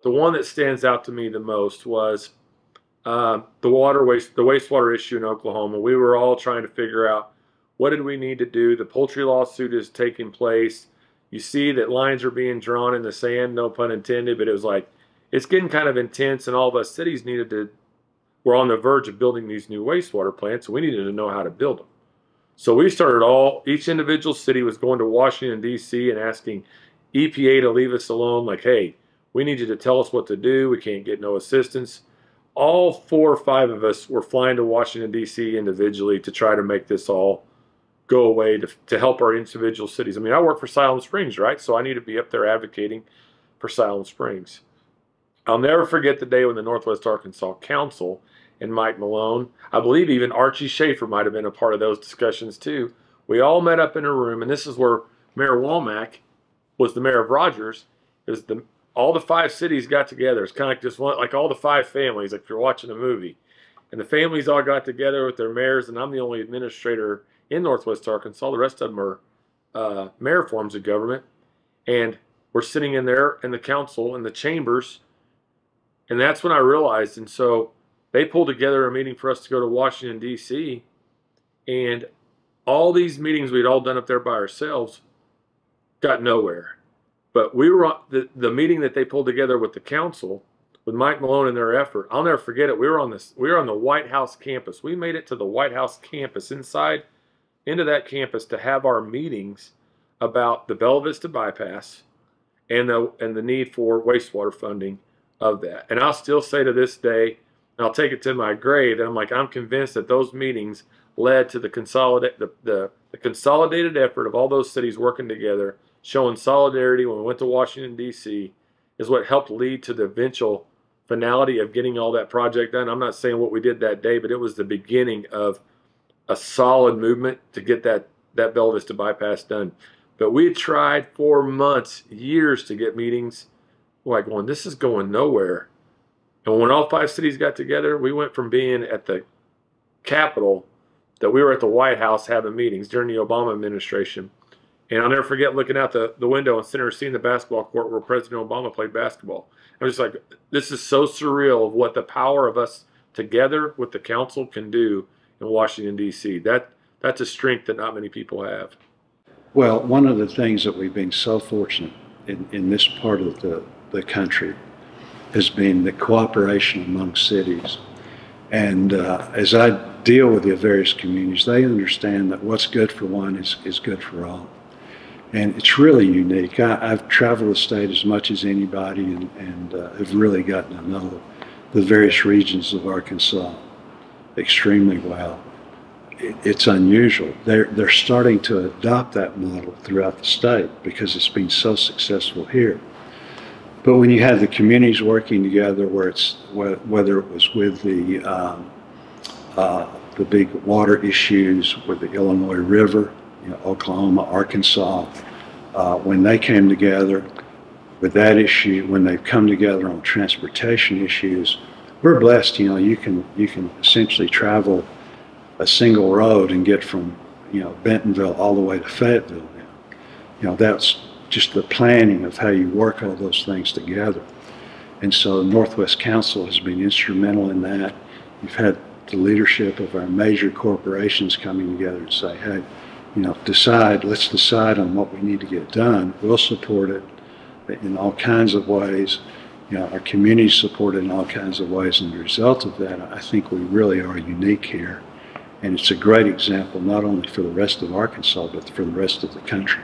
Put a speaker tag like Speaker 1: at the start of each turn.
Speaker 1: the one that stands out to me the most was the wastewater issue in Oklahoma. We were all trying to figure out what did we need to do. The poultry lawsuit is taking place. You see that lines are being drawn in the sand, no pun intended, but it was like it's getting kind of intense, and all of us cities were on the verge of building these new wastewater plants, and we needed to know how to build them. So we started each individual city was going to Washington, D.C. and asking EPA to leave us alone, like, hey, we need you to tell us what to do. We can't get no assistance. All 4 or 5 of us were flying to Washington, D.C. individually to try to make this all go away to help our individual cities. I mean, I work for Siloam Springs, right? So I need to be up there advocating for Siloam Springs. I'll never forget the day when the Northwest Arkansas Council and Mike Malone, I believe even Archie Schaefer might have been a part of those discussions too. We all met up in a room, and this is where Mayor Womack was the mayor of Rogers. It was all the 5 cities got together. It's kind of like just one, like all the 5 families, like if you're watching a movie. And the families all got together with their mayors, and I'm the only administrator in Northwest Arkansas. The rest of them are mayor forms of government. And we're sitting in there in the council in the chambers, and that's when I realized. And so they pulled together a meeting for us to go to Washington, D.C., and all these meetings we'd all done up there by ourselves got nowhere. But we were on the meeting that they pulled together with the council, with Mike Malone and their effort. I'll never forget it. We were on the White House campus. We made it to the White House campus, into that campus, to have our meetings about the Bella Vista bypass and the need for wastewater funding of that. And I'll still say to this day, and I'll take it to my grave, and I'm convinced that those meetings led to the consolidated effort of all those cities working together, showing solidarity when we went to Washington, D.C., is what helped lead to the eventual finality of getting all that project done. I'm not saying what we did that day, but it was the beginning of a solid movement to get that Bella Vista bypass done. But we had tried for months, years, to get meetings. We're like going, this is going nowhere. And when all 5 cities got together, we went from being at the Capitol that we were at the White House having meetings during the Obama administration. And I'll never forget looking out the window and seeing the basketball court where President Obama played basketball. I was just like, this is so surreal of what the power of us together with the council can do in Washington, D.C. That's a strength that not many people have.
Speaker 2: Well, one of the things that we've been so fortunate in this part of the country has been the cooperation among cities. And as I deal with the various communities, they understand that what's good for one is good for all. And it's really unique. I've traveled the state as much as anybody and have really gotten to know the various regions of Arkansas extremely well. It's unusual. They're starting to adopt that model throughout the state because it's been so successful here. But when you have the communities working together, whether it was with the big water issues with the Illinois River, Oklahoma, Arkansas, when they came together with that issue, when they've come together on transportation issues, we're blessed. You can essentially travel a single road and get from Bentonville all the way to Fayetteville now. That's just the planning of how you work all those things together. And so Northwest Council has been instrumental in that. You've had the leadership of our major corporations coming together and say, hey, let's decide on what we need to get done. We'll support it in all kinds of ways. Our community support it in all kinds of ways. And the result of that, I think we really are unique here. And it's a great example, not only for the rest of Arkansas, but for the rest of the country.